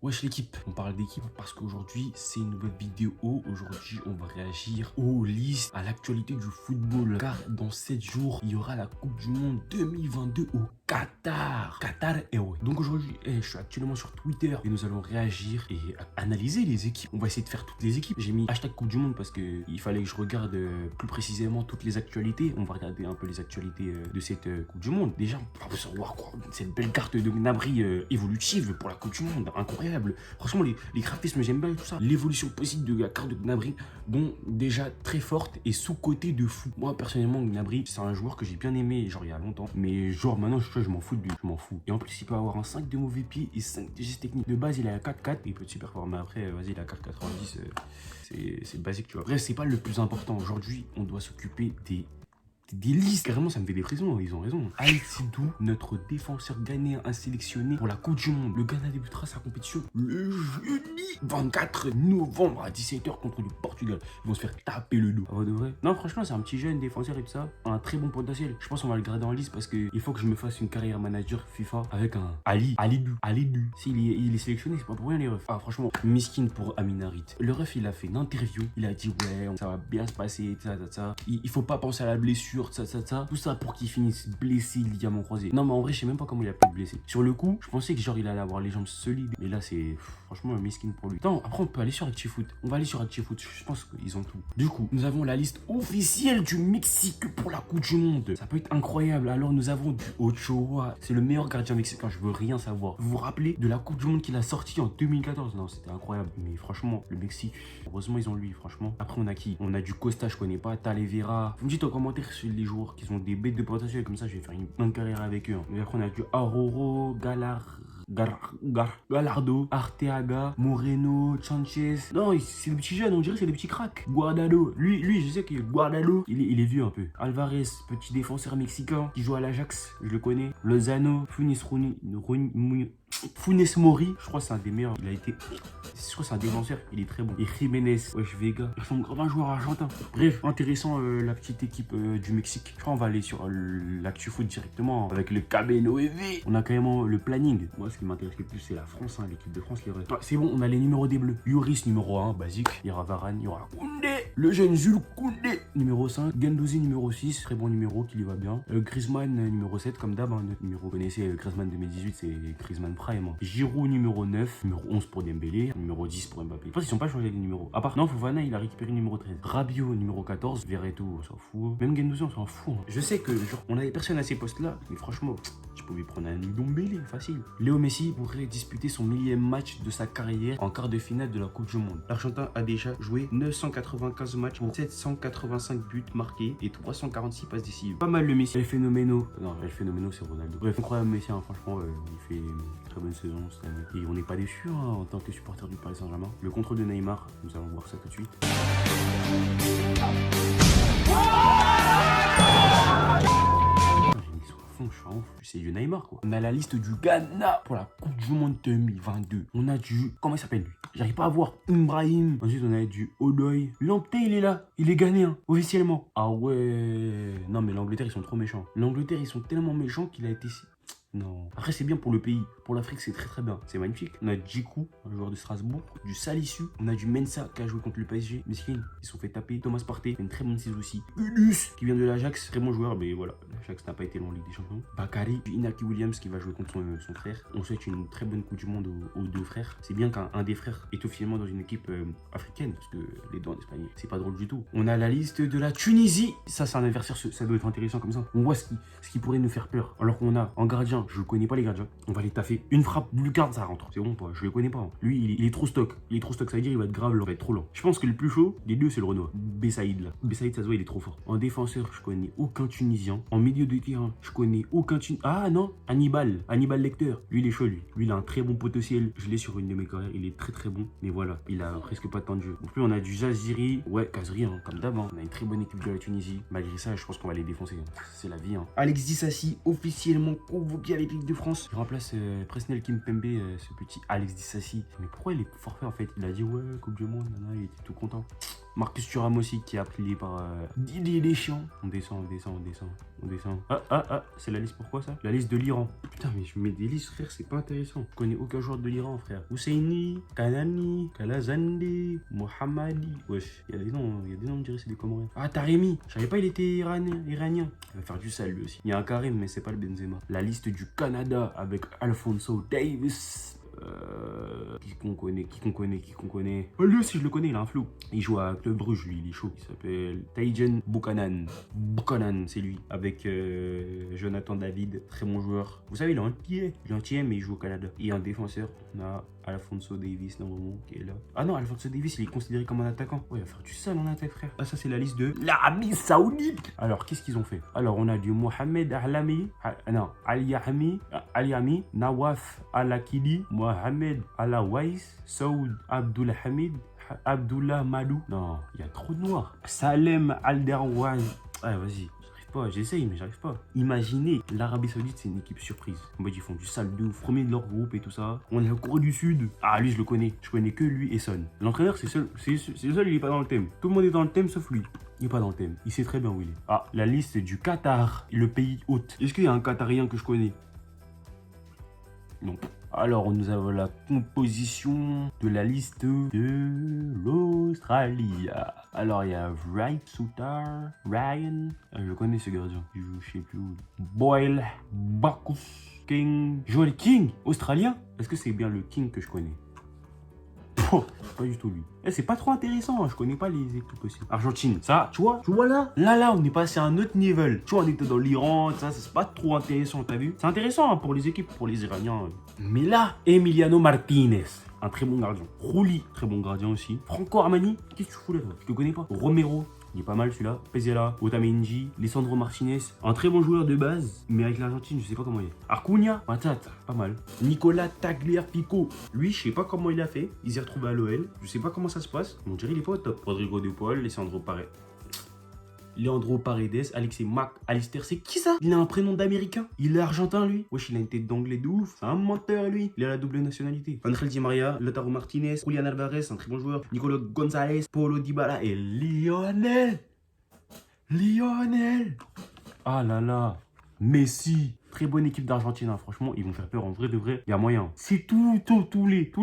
Wesh l'équipe, on parle d'équipe parce qu'aujourd'hui c'est une nouvelle vidéo. Aujourd'hui on va réagir aux listes, à l'actualité du football. Car dans 7 jours, il y aura la Coupe du Monde 2022 au Qatar. Qatar, et ouais. Donc aujourd'hui, je suis actuellement sur Twitter et nous allons réagir et analyser les équipes. On va essayer de faire toutes les équipes. J'ai mis hashtag Coupe du Monde parce qu'il fallait que je regarde plus précisément toutes les actualités. On va regarder un peu les actualités de cette Coupe du Monde. Déjà, on va savoir quoi. Cette belle carte de Gnabry évolutive pour la Coupe du Monde. Incroyable. Franchement, les graphismes, j'aime bien tout ça. L'évolution possible de la carte de Gnabry, bon, déjà très forte et sous-côté de fou. Moi, personnellement, Gnabry, c'est un joueur que j'ai bien aimé, genre il y a longtemps. Mais genre maintenant, je m'en fous de lui, je m'en fous. Et en plus, il peut avoir un 5 de mauvais pied et 5 de gestes techniques. De base, il a un 4-4 et il peut être super fort. Mais après, vas-y, il a 4,90. C'est basique, tu vois. Bref, c'est pas le plus important. Aujourd'hui, on doit s'occuper des listes. Carrément, ça me fait des frissons, ils ont raison. Al-Sidou, notre défenseur ghanéen sélectionné pour la Coupe du Monde. Le Ghana débutera sa compétition le jeudi 24 novembre à 17h contre le Portugal. Ils vont se faire taper le dos. Ah, de vrai? Non, franchement, c'est un petit jeune défenseur et tout ça. Un très bon potentiel. Je pense qu'on va le garder en liste parce qu'il faut que je me fasse une carrière manager FIFA avec un Alidou. S'il il est sélectionné, c'est pas pour rien les refs. Ah, franchement, miskin pour Amin Harit. Le ref, il a fait une interview. Il a dit, ouais, ça va bien se passer, ça. Il faut pas penser à la blessure. Tout ça pour qu'il finisse blessé, ligament croisé. Non, mais en vrai, je sais même pas comment il a pu être blessé. Sur le coup, je pensais que genre il allait avoir les jambes solides. Mais là, c'est franchement un miskin pour lui. Attends, après, on peut aller sur ActuFoot. On va aller sur ActuFoot. Je pense qu'ils ont tout. Du coup, nous avons la liste officielle du Mexique pour la Coupe du Monde. Ça peut être incroyable. Alors, nous avons du Ochoa. C'est le meilleur gardien mexicain. Je veux rien savoir. Vous vous rappelez de la Coupe du Monde qu'il a sorti en 2014? Non, c'était incroyable. Mais franchement, le Mexique, heureusement, ils ont lui, franchement. Après, on a qui? On a du Costa, je connais pas. Talavera. Vous me dites en commentaire sur les joueurs qui sont des bêtes de potentiel, comme ça je vais faire une bonne carrière avec eux. Et après on a du Aroro, Galardo, Arteaga, Moreno, Sanchez. Non, c'est des petits jeunes, on dirait c'est des petits cracks. Guardado, lui je sais que Guardado, il est vieux un peu. Alvarez, petit défenseur mexicain qui joue à l'Ajax, je le connais. Lozano, Funes Mori, je crois que c'est un des meilleurs. Je crois que c'est un défenseur, il est très bon. Et Jiménez, wesh Vega, ils sont grave un joueur argentin. Bref, intéressant la petite équipe du Mexique. Je crois qu'on va aller sur l'ActuFoot directement avec le Cabeno EV. On a carrément le planning. Moi, ce qui m'intéresse le plus, c'est la France, hein, l'équipe de France. Ah, c'est bon, on a les numéros des Bleus. Yoris, numéro 1, basique. Il y aura Varane, il y aura Koundé. Le jeune Jules Koundé, numéro 5. Gendouzi, numéro 6. Très bon numéro qui lui va bien. Griezmann, numéro 7, comme d'hab. Hein, notre numéro, vous connaissez Griezmann 2018, c'est Griezmann Prime. Hein. Giroud, numéro 9. Numéro 11 pour Dembélé. Numéro 10 pour Mbappé. Je pense qu'ils sont pas changés les numéros. À part, non, Fofana, il a récupéré le numéro 13. Rabiot, numéro 14. Verretou, on s'en fout. Même Gendouzi, on s'en fout. Hein. Je sais que, genre, on a des personnes à ces postes-là, mais franchement, je pouvais prendre un Ndombele, facile. Léo Messi pourrait disputer son millième match de sa carrière en quart de finale de la Coupe du Monde. L'Argentin a déjà joué 995 matchs pour 785 buts marqués et 346 passes décisives. Pas mal le Messi. El Phénoméno. Non, El Phénoméno, c'est Ronaldo. Bref, incroyable Messi, hein, franchement, il fait une très bonne saison cette année. Et on n'est pas déçus hein, en tant que supporter du Paris Saint-Germain. Le contrôle de Neymar, nous allons voir ça tout de suite. Je suis en ouf, c'est du Neymar quoi. On a la liste du Ghana pour la Coupe du Monde 2022. On a du, comment il s'appelle lui? J'arrive pas à voir. Ibrahim. Ensuite on a du Odoy. Lamptey il est là. Il est ghanéen, officiellement. Ah ouais. Non mais l'Angleterre ils sont trop méchants. L'Angleterre ils sont tellement méchants qu'il a été... Non. Après, c'est bien pour le pays. Pour l'Afrique, c'est très bien. C'est magnifique. On a Djikou, un joueur de Strasbourg. Du Salisu. On a du Mensa qui a joué contre le PSG. Miskin, ils se sont fait taper. Thomas Partey, une très bonne saison aussi. Udus, qui vient de l'Ajax. Très bon joueur, mais voilà. L'Ajax n'a pas été long en Ligue des Champions. Bakary, Inaki Williams qui va jouer contre son frère. On souhaite une très bonne Coupe du Monde aux deux frères. C'est bien qu'un des frères est officiellement dans une équipe africaine. Parce que les deux en Espagne, c'est pas drôle du tout. On a la liste de la Tunisie. Ça, c'est un adversaire. Ça doit être intéressant comme ça. On voit ce qui pourrait nous faire peur. Alors qu'on a en gardien. Je connais pas les gardiens. On va les taffer. Une frappe, Lucas, ça rentre. C'est bon, pas. Je le connais pas. Hein. Lui, il est trop stock. Il est trop stock. Ça veut dire il va être grave lent. Il va être trop lent. Je pense que le plus chaud des deux, c'est le Renoir. Bessaïd là. Bessaïd, ça se voit, il est trop fort. En défenseur, je connais aucun Tunisien. En milieu de terrain, je connais aucun Tunisien. Ah non, Hannibal Lecter. Lui, il est chaud, lui. Lui, il a un très bon potentiel. Je l'ai sur une de mes carrières. Il est très bon. Mais voilà, il a presque pas de temps de jeu. Donc, plus on a du Jaziri. Ouais, Kazri, hein, comme d'hab. Hein. On a une très bonne équipe de la Tunisie. Malgré ça, je pense qu'on va les défoncer. Hein. C'est la vie. Hein. Alex Dissassi, officiellement convoqué à l'équipe de France. Il remplace Presnel Kimpembe, ce petit Alex Dissassi. Mais pourquoi il est forfait en fait? Il a dit ouais, Coupe du Monde, il était tout content. Marcus Thuram aussi qui est appelé par Didier Deschamps. On descend. Ah, c'est la liste pourquoi ça? La liste de l'Iran. Putain, mais je mets des listes, frère, c'est pas intéressant. Je connais aucun joueur de l'Iran, frère. Husseini, Kanani, Kalazandi, Mohammadi. Wesh, il y a des noms, on dirait c'est des Comoriens. Ah, Taremi, je savais pas il était iranien. Il va faire du sale lui aussi. Il y a un Karim, mais c'est pas le Benzema. La liste du Canada avec Alphonso Davies. Qui qu'on connaît. Oh, lui aussi je le connais, il a un flou. Il joue à Club Bruges, lui, il est chaud. Il s'appelle Taïjen Buchanan. C'est lui. Avec Jonathan David, très bon joueur. Vous savez, il est entier, mais il joue au Canada. Et un défenseur, on a Alphonso Davies, normalement, qui est là. Ah non, Alphonso Davies, il est considéré comme un attaquant. Ouais, il va faire du sale en attaque, frère. Ah, ça, c'est la liste de l'Arabie Saoudite. Alors, qu'est-ce qu'ils ont fait? Alors, on a du Mohamed Ahlami, Aliami, Nawaf Al-Akili, Mohamed Alawais, Saoud Abdulhamid, Abdullah Malou. Non, il y a trop de noirs. Salem Alderwan. Ah, vas-y. J'essaye, mais j'arrive pas. Imaginez, l'Arabie Saoudite, c'est une équipe surprise. En fait, ils font du sale de ouf, premier de leur groupe et tout ça. On est la Corée du Sud. Ah, lui, je le connais. Je connais que lui et Son. L'entraîneur, c'est le seul, il est pas dans le thème. Tout le monde est dans le thème sauf lui. Il est pas dans le thème. Il sait très bien où il est. Ah, la liste du Qatar, le pays hôte. Est-ce qu'il y a un Qatarien que je connais? Non. Alors, nous avons la composition de la liste de l'Australie. Alors, il y a Wright, Soutar, Ryan. Je connais ce gardien. Il joue, je sais plus où. Boyle, Bacchus, King. Joel King, australien. Est-ce que c'est bien le King que je connais? Oh, pas du tout lui. C'est pas trop intéressant, hein. Je connais pas les équipes aussi. Argentine, ça, tu vois là, on est passé à un autre niveau. Tu vois, on était dans l'Iran, ça, c'est pas trop intéressant, t'as vu? C'est intéressant hein, pour les équipes, pour les Iraniens. Mais là, Emiliano Martinez, un très bon gardien. Rouli, très bon gardien aussi. Franco Armani, qu'est-ce que tu fous là, toi? Je te connais pas. Romero. Il est pas mal celui-là. Pezzella, Otamendi, Lisandro Martinez. Un très bon joueur de base, mais avec l'Argentine, je sais pas comment il est. Arcunha, patate, pas mal. Nicolas Tagliafico. Lui, je sais pas comment il a fait. Il s'est retrouvé à l'OL. Je sais pas comment ça se passe. On dirait il est pas au top. Rodrigo De Paul, Leandro Paredes, Alexis McAllister, c'est qui ça? Il a un prénom d'américain. Il est argentin lui. Wesh, il a une tête d'anglais de ouf. C'est un menteur lui. Il a la double nationalité. Angel Di Maria, Lautaro Martinez, Julian Alvarez, un très bon joueur. Nicolo Gonzalez, Paulo Dybala et Lionel. Ah là là. Messi. Très bonne équipe d'Argentine, hein. Franchement, ils vont faire peur en vrai de vrai. Il y a moyen. Si tous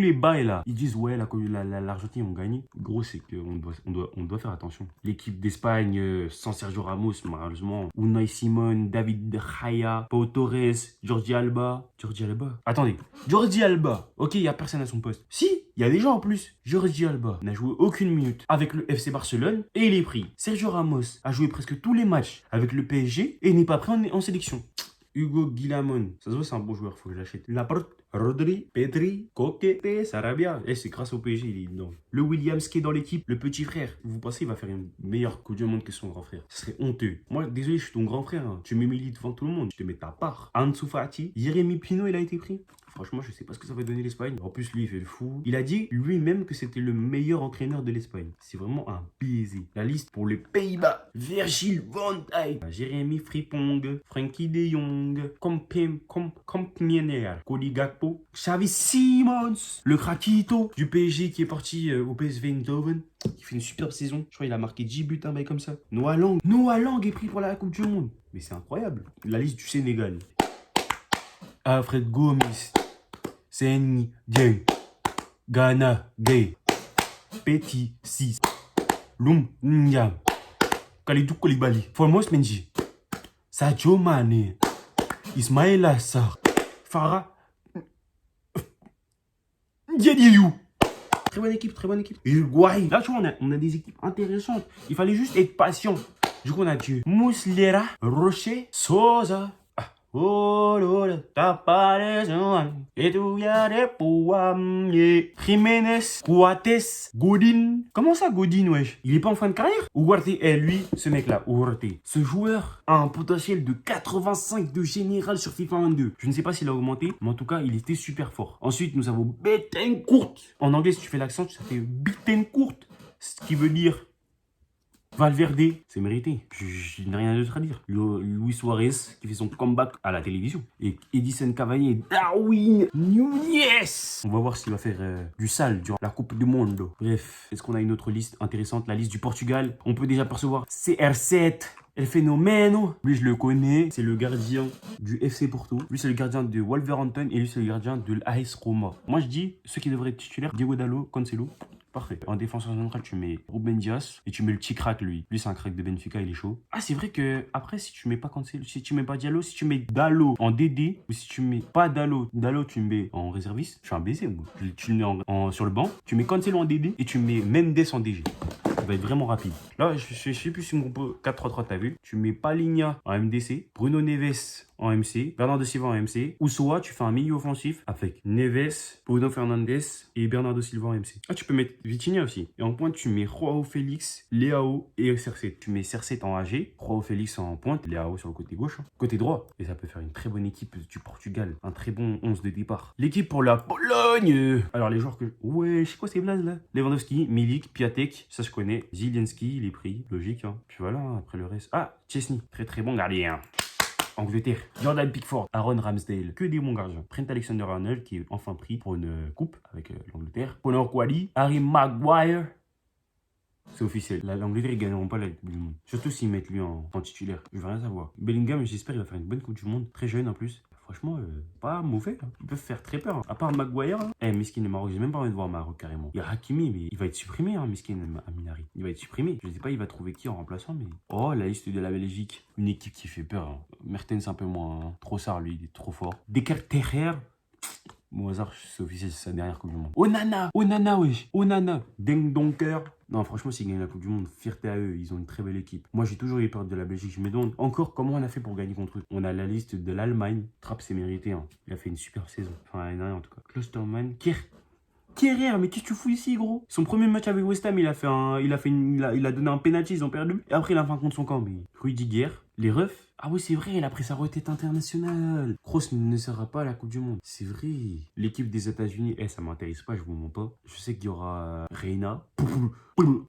les bails là, ils disent ouais, l'Argentine vont gagner. Gros, c'est qu'on doit faire attention. L'équipe d'Espagne, sans Sergio Ramos, malheureusement. Unai Simon, David De Gea, Pau Torres, Jordi Alba. Attendez, Jordi Alba. Ok, il n'y a personne à son poste. Si, il y a des gens en plus. Jordi Alba n'a joué aucune minute avec le FC Barcelone et il est pris. Sergio Ramos a joué presque tous les matchs avec le PSG et n'est pas pris en sélection. Hugo Guillamon, ça se voit, c'est un bon joueur, faut que je l'achète. Laporte, Rodri, Pedri, Coquete, Sarabia. C'est grâce au PSG, il est dedans. Le Williams qui est dans l'équipe, le petit frère. Vous pensez qu'il va faire une meilleure Coupe du Monde que son grand frère? Ce serait honteux. Moi, désolé, je suis ton grand frère. Hein. Tu m'humilies devant tout le monde. Je te mets ta part. Ansu Fati, Jérémy Pino, il a été pris. Franchement, je sais pas ce que ça va donner l'Espagne. En plus, lui, il fait le fou. Il a dit lui-même que c'était le meilleur entraîneur de l'Espagne. C'est vraiment un baiser. La liste pour les Pays-Bas. Virgil van Dijk, Jérémy Frimpong, Frankie de Jong, Kompniener, Cody Gakpo, Xavi Simons, le Krakito du PSG qui est parti au PSV Eindhoven. Il fait une superbe saison. Je crois qu'il a marqué 10 buts, un mec comme ça. Noah Lang est pris pour la Coupe du Monde. Mais c'est incroyable. La liste du Sénégal. Alfred Gomis, Seny Dieng, Gana Gay, Petit 6, Loum Nyam, Kalidou Koulibaly, Formos Mendy, Sadio Mané, Ismaïla Assar, Farah Diadiou. Très bonne équipe. Uruguay. Là, tu vois, on a des équipes intéressantes. Il fallait juste être patient. Du coup, on a Dieu. Muslera, Rocher, Sosa. Oh là, t'as pas les gens. Et tout y a des pouams. Jiménez, Coates, Godin. Comment ça, Godin, wesh? Il est pas en fin de carrière? Ugarte, lui, ce mec-là, Ugarte. Ce joueur a un potentiel de 85 de général sur FIFA 22. Je ne sais pas s'il a augmenté, mais en tout cas, il était super fort. Ensuite, nous avons Bettencourt. En anglais, si tu fais l'accent, ça fait Bettencourt. Ce qui veut dire Valverde, c'est mérité. Je n'ai rien d'autre à dire. Luis Suarez qui fait son comeback à la télévision. Et Edison Cavani et Darwin Núñez. On va voir s'il va faire du sale durant la Coupe du Monde. Bref, est-ce qu'on a une autre liste intéressante? La liste du Portugal. On peut déjà percevoir CR7. El Fenomeno, lui je le connais, c'est le gardien du FC Porto. Lui c'est le gardien de Wolverhampton et lui c'est le gardien de l'AS Roma. Moi je dis, ceux qui devraient être titulaires, Diego Dalot, Cancelo. Parfait. En défenseur central, tu mets Ruben Dias et tu mets le petit crack, lui. Lui, c'est un crack de Benfica, il est chaud. Ah, c'est vrai que après, si tu mets pas Cancelo, si tu mets pas Diallo, si tu mets Dalot en DD, ou si tu mets pas Dalot, tu mets en réserviste, je suis un baiser, moi. Tu le mets sur le banc, tu mets Cancelo en DD et tu mets Mendes en DG. Ça va être vraiment rapide. Là, je sais plus si on peut 4-3-3, t'as vu. Tu mets Palinha en MDC, Bruno Neves en MC, Bernardo Silva en MC, ou soit tu fais un milieu offensif avec Neves, Bruno Fernandes et Bernardo Silva en MC. Ah, tu peux mettre Vitinha aussi. Et en pointe, tu mets Joao Félix, Leao et CR7. Tu mets CR7 en AG, Joao Félix en pointe, Leao sur le côté gauche, côté droit. Et ça peut faire une très bonne équipe du Portugal. Un très bon 11 de départ. L'équipe pour la Pologne. Alors, les joueurs que... Ouais, je sais quoi ces blazes là. Lewandowski, Milik, Piatek, ça je connais. Zielinski, il est pris, logique. Hein. Puis voilà, après le reste. Ah, Chesney, très très bon gardien. Angleterre, Jordan Pickford, Aaron Ramsdale, que des bons gardiens. Trent Alexander-Arnold qui est enfin pris pour une coupe avec l'Angleterre. Conor Quali, Harry Maguire. C'est officiel. L'Angleterre, ils gagneront pas la Coupe du Monde. Surtout s'ils mettent lui en titulaire. Je veux rien savoir. Bellingham, j'espère qu'il va faire une bonne Coupe du Monde. Très jeune en plus. Franchement, pas mauvais. Hein. Ils peuvent faire très peur. Hein. À part Maguire. Eh, Miskin et Maroc, j'ai même pas envie de voir Maroc carrément. Il y a Hakimi, mais il va être supprimé, hein, Miskin Aminari. Il va être supprimé. Je sais pas, il va trouver qui en remplaçant, mais. Oh, la liste de la Belgique. Une équipe qui fait peur. Hein. Mertens, un peu moins. Hein. Trossard, lui, il est trop fort. Dekerterer. Bon hasard, c'est officiel, c'est sa dernière Coupe du Monde. Onana, wesh. Onana. Deng Donker. Non, franchement, s'ils gagnent la Coupe du Monde, fierté à eux. Ils ont une très belle équipe. Moi, j'ai toujours eu peur de la Belgique. Je me demande encore comment on a fait pour gagner contre eux. On a la liste de l'Allemagne. Trapp, c'est mérité. Hein. Il a fait une super saison. Enfin, l'année dernière, en tout cas. Klosterman. Kerrer, mais qu'est-ce que tu fous ici, gros? Son premier match avec West Ham, il a donné un penalty, ils ont perdu. Et après, il a fait un contre son camp. Mais Rudiger, les refs. Ah oui, c'est vrai, il a pris sa retraite internationale. Kroos ne sera pas à la Coupe du Monde. C'est vrai. L'équipe des États-Unis, ça m'intéresse pas, je vous mens pas. Je sais qu'il y aura Reina,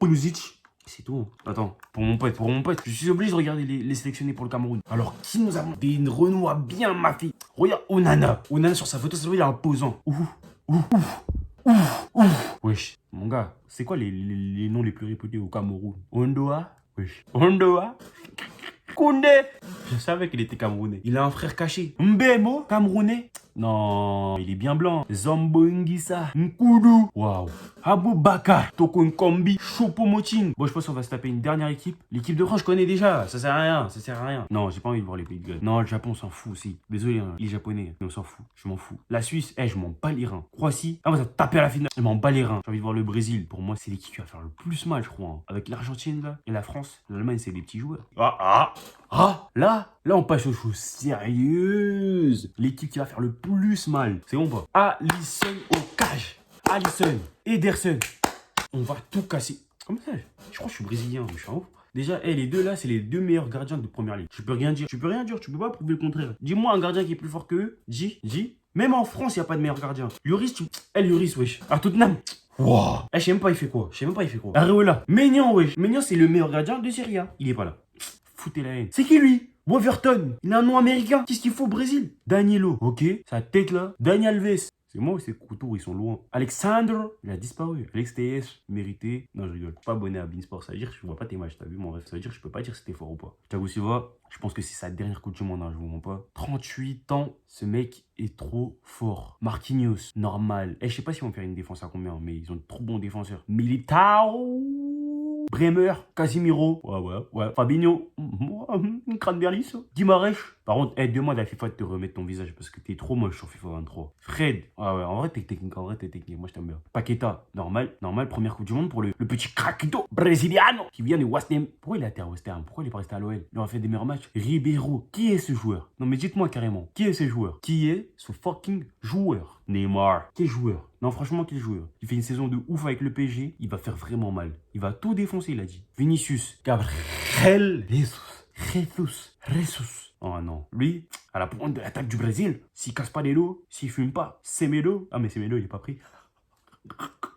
Pulisic. C'est tout. Hein. Attends, pour mon pote, je suis obligé de regarder les sélectionnés pour le Cameroun. Alors, qui nous a des Renois bien, ma fille? Regarde, Onana. Onana sur sa photo, ça veut dire imposant. Wesh, mon gars, c'est quoi les noms les plus réputés au Cameroun? Ondoa? Wesh. Ondoa? Koundé. Je savais qu'il était camerounais. Il a un frère caché. Mbemo, camerounais. Non, il est bien blanc. Zambo Ngissa, Nkoudou. Waouh. Aboubakar, Toko Nkombi, Choupo-Moting. Bon, je pense qu'on va se taper une dernière équipe. L'équipe de France, je connais déjà. Ça sert à rien, ça sert à rien. Non, j'ai pas envie de voir les pays de Galles. Non, le Japon, on s'en fout aussi. Désolé, hein, les Japonais, mais on s'en fout. Je m'en fous. La Suisse, je m'en bats les reins. Croatie, on va taper à la finale. Je m'en bats les reins. J'ai envie de voir le Brésil. Pour moi, c'est l'équipe qui va faire le plus mal, je crois. Hein. Avec l'Argentine, là, et la France. L'Allemagne, c'est des petits joueurs. Là, on passe aux choses sérieuses. L'équipe qui va faire le plus mal. C'est bon pas? Alisson au cage. Alisson, Ederson. On va tout casser. Comment ça? Je crois que je suis brésilien, mais je suis un ouf. Déjà, les deux là, c'est les deux meilleurs gardiens de première ligue. Tu peux rien dire. Tu peux pas prouver le contraire. Dis-moi un gardien qui est plus fort que eux. Dis. Même en France, il n'y a pas de meilleur gardien. Lloris, Lloris, wesh. À Tottenham. Wow. Je sais même pas il fait quoi. Areola. Maignan, wesh. Maignan, c'est le meilleur gardien de Serie A. Il est pas là. Foutez la haine. C'est qui lui? Wolverton. Il a un nom américain. Qu'est-ce qu'il faut au Brésil? Danilo. Ok. Sa tête là. Dani Alves. C'est moi ou c'est Couture, ils sont loin. Alexandre, il a disparu. Alex TS, mérité. Non, je rigole. Pas abonné à Beansport, ça veut dire que je vois pas tes matchs, t'as vu mon ref. Ça veut dire que je peux pas dire si c'était fort ou pas. Thiago Silva, je pense que c'est sa dernière Coupe du Monde, hein, je vous mens pas. 38 ans, ce mec est trop fort. Marquinhos, normal. Je sais pas si on va faire une défense à combien, mais ils ont de trop bons défenseurs. Militao. Bremer, Casimiro, ouais. Fabinho, Cranberlis, Guimarães. Par contre, demande à FIFA de te remettre ton visage parce que t'es trop moche sur FIFA 23. Fred, en vrai t'es technique, moi je t'aime bien. Paqueta, normal, première Coupe du Monde pour le petit craquito brésiliano qui vient de West Ham. Pourquoi il est à West Ham? Pourquoi il est pas resté à l'OL? Il aura fait des meilleurs matchs. Ribeiro, qui est ce joueur? Non mais dites-moi carrément, qui est ce joueur? Qui est ce fucking joueur? Neymar, quel joueur? Non, franchement, quel joueur? Il fait une saison de ouf avec le PSG. Il va faire vraiment mal. Il va tout défoncer, il a dit. Vinicius, Gabriel Jesus. Oh non. Lui, à la pointe de l'attaque du Brésil, s'il casse pas les lots, s'il fume pas, Semedo. Ah, mais Semedo, il est pas pris.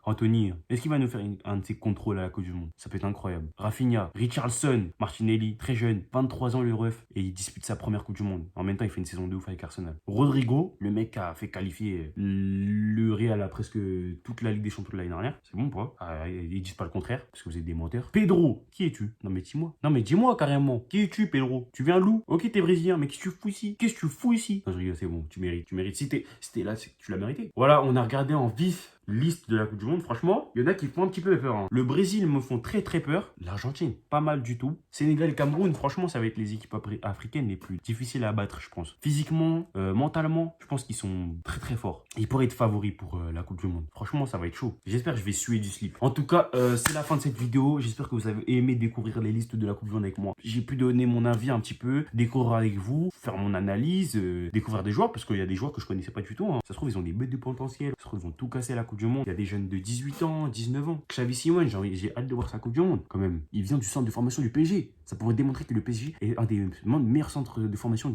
Anthony, est-ce qu'il va nous faire un de ses contrôles à la Coupe du Monde? Ça peut être incroyable. Rafinha, Richarlison, Martinelli, très jeune, 23 ans le ref, et il dispute sa première Coupe du Monde. En même temps, il fait une saison de ouf avec Arsenal. Rodrigo, le mec qui a fait qualifier le Real à presque toute la Ligue des Champions de l'année dernière. C'est bon ou pas? Ils disent pas le contraire, parce que vous êtes des menteurs. Pedro, qui es-tu? Non mais dis-moi. Non mais dis-moi carrément. Qui es-tu, Pedro? Tu viens loup? Ok, t'es brésilien, mais qu'est-ce que tu fous ici? Qu'est-ce que tu fous ici? Non, je rigole, c'est bon, tu mérites. Si t'es là, c'est que tu l'as mérité. Voilà, on a regardé en vif liste de la Coupe du Monde. Franchement, il y en a qui font un petit peu peur. Hein. Le Brésil me font très très peur. L'Argentine, pas mal du tout. Sénégal et Cameroun, franchement, ça va être les équipes africaines les plus difficiles à battre, je pense. Physiquement, mentalement, je pense qu'ils sont très très forts. Ils pourraient être favoris pour la Coupe du Monde. Franchement, ça va être chaud. J'espère que je vais suer du slip. En tout cas, c'est la fin de cette vidéo. J'espère que vous avez aimé découvrir les listes de la Coupe du Monde avec moi. J'ai pu donner mon avis un petit peu, découvrir avec vous, faire mon analyse, découvrir des joueurs, parce qu'il y a des joueurs que je connaissais pas du tout. Hein. Ça se trouve, ils ont des bêtes de potentiel. Ça se trouve, ils vont tout casser à la Coupe du Monde. Il y a des jeunes de 18 ans, 19 ans. Xavi Simons, j'ai hâte de voir sa Coupe du Monde, quand même. Il vient du centre de formation du PSG. Ça pourrait démontrer que le PSG est un des meilleurs centres de formation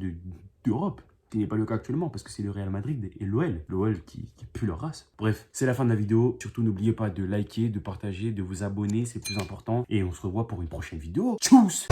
d'Europe. Ce n'est pas le cas actuellement parce que c'est le Real Madrid et l'OL qui pue leur race. Bref, c'est la fin de la vidéo. Surtout, n'oubliez pas de liker, de partager, de vous abonner, c'est plus important. Et on se revoit pour une prochaine vidéo. Tchuss!